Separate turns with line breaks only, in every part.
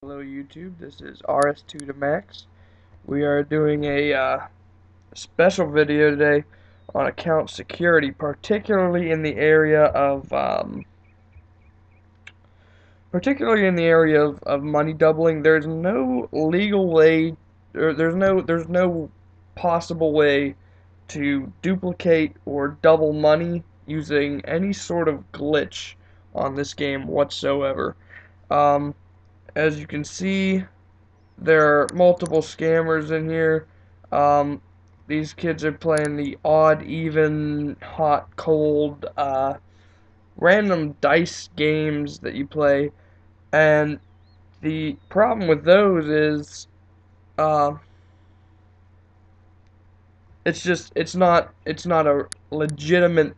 Hello YouTube, this is RS2 to Max. We are doing a special video today on account security, particularly in the area of money doubling. There's no legal way, or there's no possible way to duplicate or double money using any sort of glitch on this game whatsoever. Um, as you can see, there are multiple scammers in here. Um, these kids are playing the odd, even, hot, cold, random dice games that you play, and the problem with those is, uh, it's not a legitimate,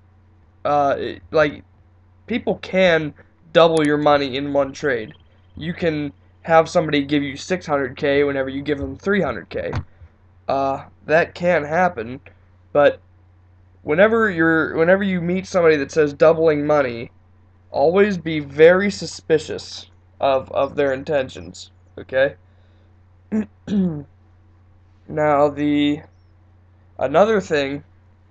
like, people can double your money in one trade. You can have somebody give you 600k whenever you give them 300k. That can happen, but whenever you meet somebody that says doubling money, always be very suspicious of their intentions. Okay. Now the another thing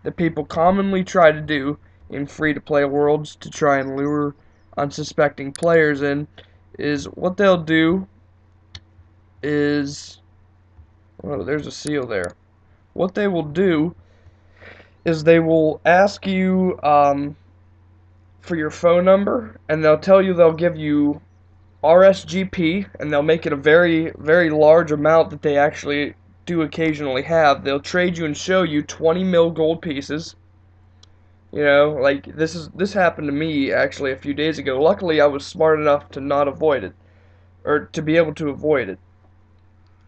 that people commonly try to do in free-to-play worlds to try and lure unsuspecting players in is what they'll do is, oh, there's a seal there. What they will do is they will ask you for your phone number, and they'll give you RSGP, and they'll make it a very, very large amount that they actually do occasionally have. They'll trade you and show you 20 mil gold pieces. You know, like this happened to me actually a few days ago. Luckily, I was smart enough to not avoid it, or to be able to avoid it.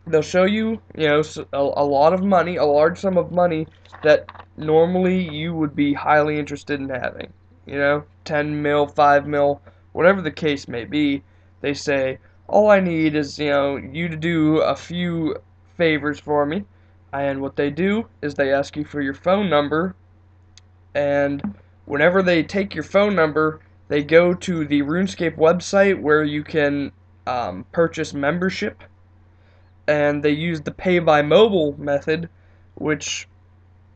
They'll show you, a lot of money, a large sum of money that normally you would be highly interested in having. 10 mil, 5 mil, whatever the case may be. They say, all I need is, you to do a few favors for me. And what they do is they ask you for your phone number, and whenever they take your phone number, they go to the RuneScape website where you can purchase membership, and they use the pay by mobile method, which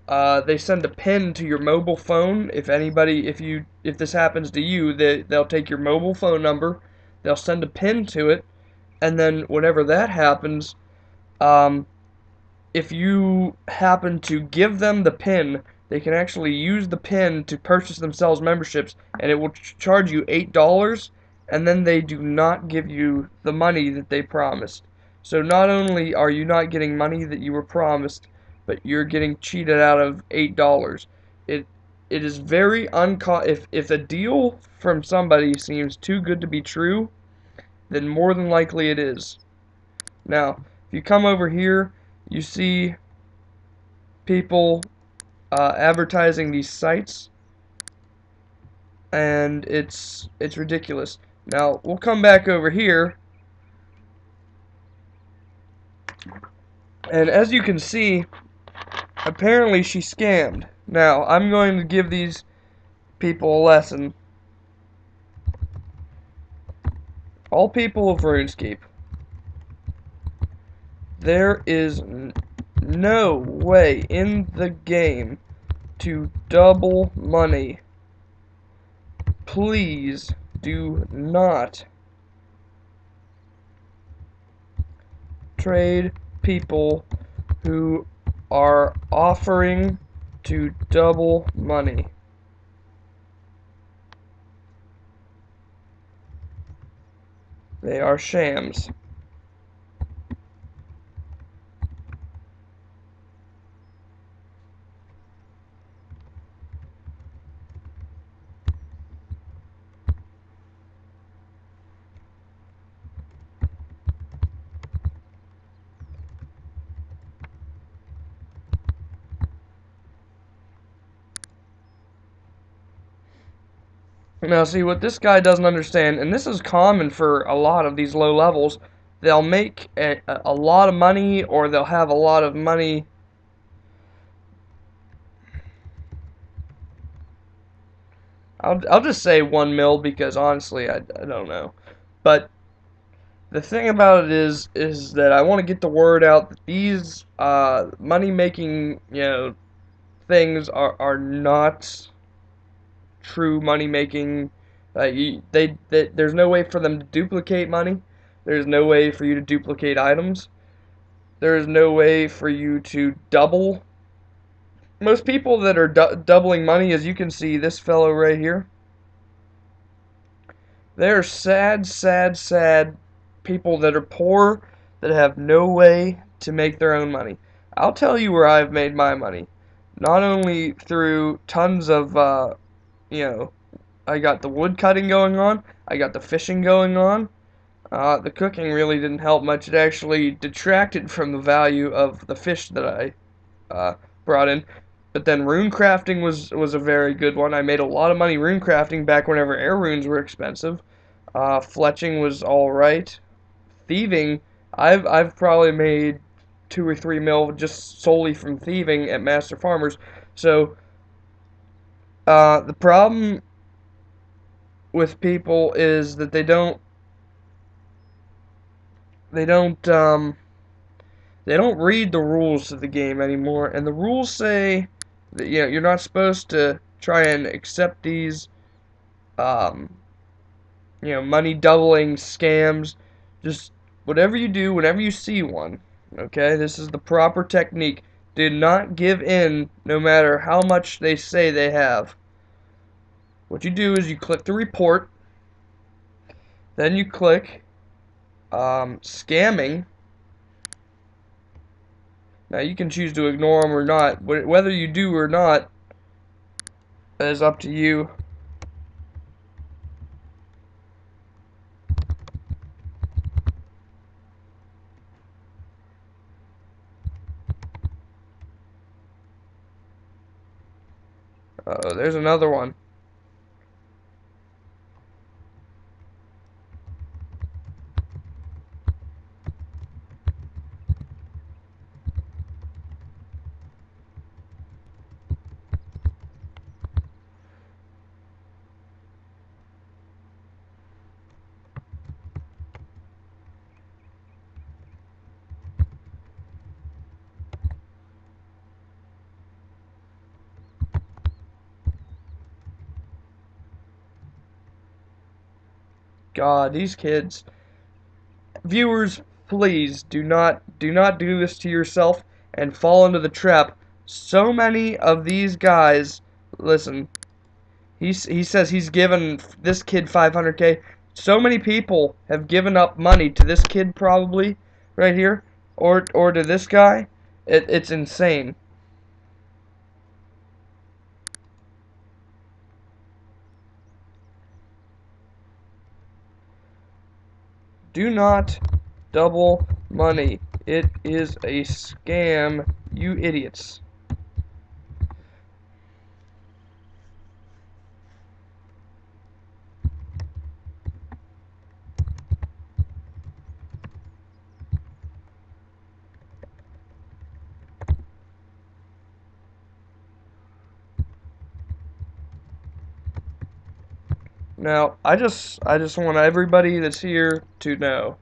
they send a pin to your mobile phone. If this happens to you, they'll take your mobile phone number, they'll send a pin to it, and then whenever that happens, um, if you happen to give them the pin, they can actually use the pin to purchase themselves memberships, and it will charge you $8, and then they do not give you the money that they promised. So not only are you not getting money that you were promised, but you're getting cheated out of $8. It it is very if a deal from somebody seems too good to be true, then more than likely it is. Now, if you come over here, you see people advertising these sites, and it's ridiculous. Now, we'll come back over here, and as you can see, apparently she scammed. Now, I'm going to give these people a lesson. All people of RuneScape, there is no way in the game to double money. Please do not trade people who are offering to double money. They are shams. Now, see, what this guy doesn't understand, and this is common for a lot of these low levels, they'll make a lot of money, or they'll have a lot of money. I'll just say 1 mil, because honestly, I don't know. But the thing about it is that I want to get the word out that these money making things are not true money making. There's no way for them to duplicate money. There's no way for you to duplicate items. There is no way for you to double. Most people that are doubling money, as you can see, this fellow right here, they're sad, sad, sad people that are poor, that have no way to make their own money. I'll tell you where I've made my money. Not only through tons of, I got the wood cutting going on, I got the fishing going on. The cooking really didn't help much. It actually detracted from the value of the fish that I brought in. But then rune crafting was a very good one. I made a lot of money rune crafting back whenever air runes were expensive. Fletching was all right. Thieving, I've probably made 2 or 3 mil just solely from thieving at Master Farmers. So the problem with people is that they don't read the rules of the game anymore, and the rules say that you're not supposed to try and accept these money doubling scams. Just whatever you do, whenever you see one, okay, this is the proper technique. Do not give in no matter how much they say they have. What you do is you click the report, then you click scamming. Now you can choose to ignore them or not. Whether you do or not is up to you. Uh-oh, there's another one. God, these kids. Viewers, please do not do this to yourself and fall into the trap. So many of these guys, listen, he says he's given this kid 500K. So many people have given up money to this kid probably right here, or to this guy. It's insane. Do not double money. It is a scam, you idiots. Now, I just want everybody that's here to know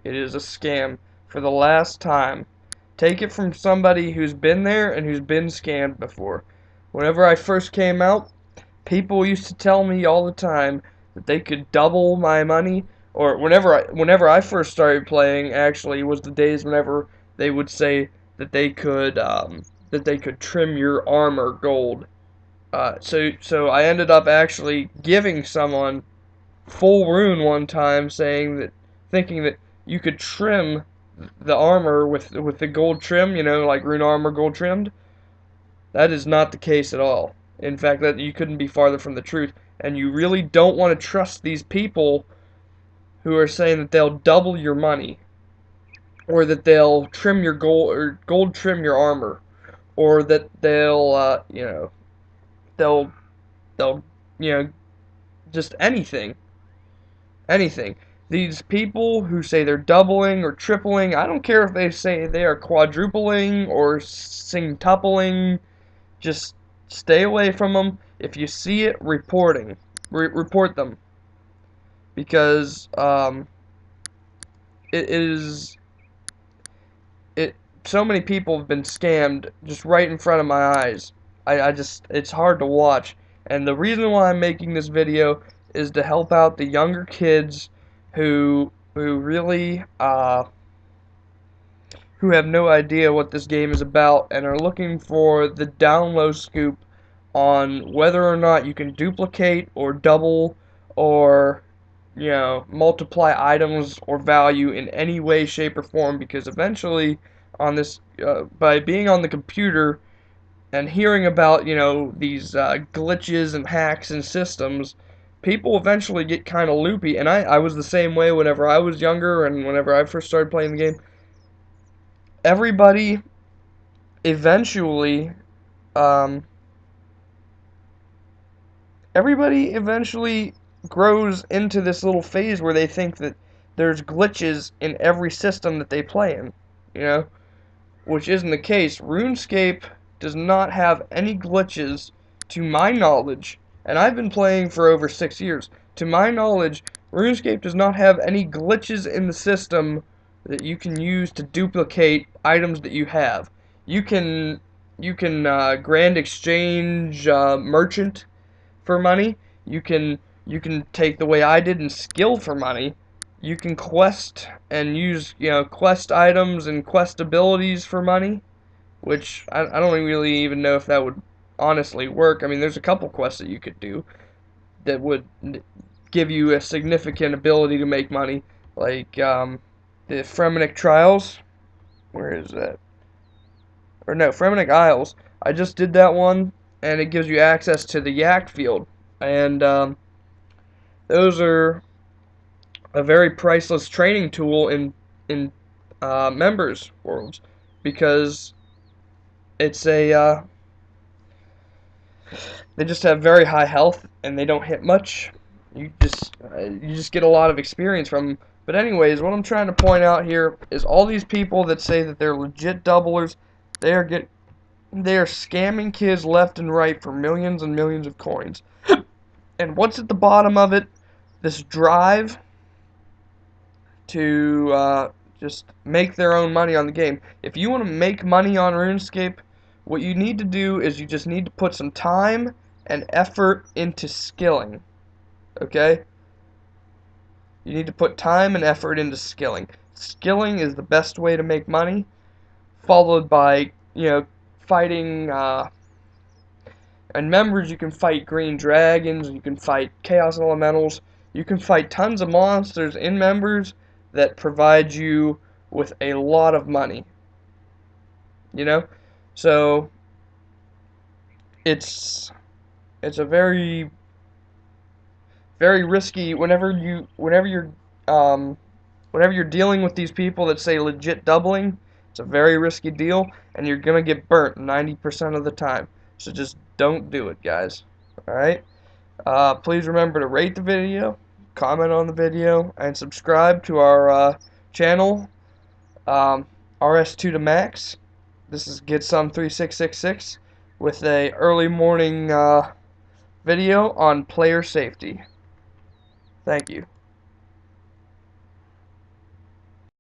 it is a scam for the last time. Take it from somebody who's been there and who's been scammed before. Whenever I first came out, people used to tell me all the time that they could double my money, or whenever I first started playing, actually, was the days whenever they would say that they could trim your armor gold. So I ended up actually giving someone full rune one time, thinking that you could trim the armor with the gold trim, like rune armor gold trimmed. That is not the case at all. In fact, that you couldn't be farther from the truth. And you really don't want to trust these people who are saying that they'll double your money, or that they'll trim your gold, or gold trim your armor, or that they'll they'll just anything. These people who say they're doubling or tripling, I don't care if they say they are quadrupling or singtupling, just stay away from them. If you see it, report them, because it is it so many people have been scammed just right in front of my eyes. I just, it's hard to watch. And the reason why I'm making this video is to help out the younger kids who really who have no idea what this game is about and are looking for the down low scoop on whether or not you can duplicate or double or, you know, multiply items or value in any way, shape, or form, because eventually on this, by being on the computer and hearing about, you know, these glitches and hacks and systems, people eventually get kind of loopy, and I was the same way whenever I was younger and whenever I first started playing the game. Everybody eventually, um, everybody eventually grows into this little phase where they think that there's glitches in every system that they play in, you know, which isn't the case. RuneScape does not have any glitches, to my knowledge, and I've been playing for over 6 years. To my knowledge, RuneScape does not have any glitches in the system that you can use to duplicate items that you have. You can grand exchange merchant for money. You can take the way I did and skill for money. You can quest and use, you know, quest items and quest abilities for money, which I don't really even know if that would honestly work. I mean, there's a couple quests that you could do that would give you a significant ability to make money, like the Fremenic Trials. Where is that? Or no, Fremenic Isles. I just did that one, and it gives you access to the Yak Field, and those are a very priceless training tool in members worlds, because it's a they just have very high health and they don't hit much. You just get a lot of experience from them. But anyways, what I'm trying to point out here is all these people that say that they're legit doublers, they are scamming kids left and right for millions and millions of coins. And what's at the bottom of it? This drive to just make their own money on the game. If you want to make money on RuneScape, what you need to do is you just need to put some time and effort into skilling. Okay? You need to put time and effort into skilling. Skilling is the best way to make money, followed by, you know, fighting, and members, you can fight green dragons, you can fight chaos elementals, you can fight tons of monsters in members that provide you with a lot of money. You know? So it's a very risky whenever you're dealing with these people that say legit doubling. It's a very risky deal, and you're gonna get burnt 90% of the time. So just don't do it, guys. Alright? Please remember to rate the video, comment on the video, and subscribe to our channel, RS2 to Max. This is GetSome3666 with a early morning video on player safety. Thank you.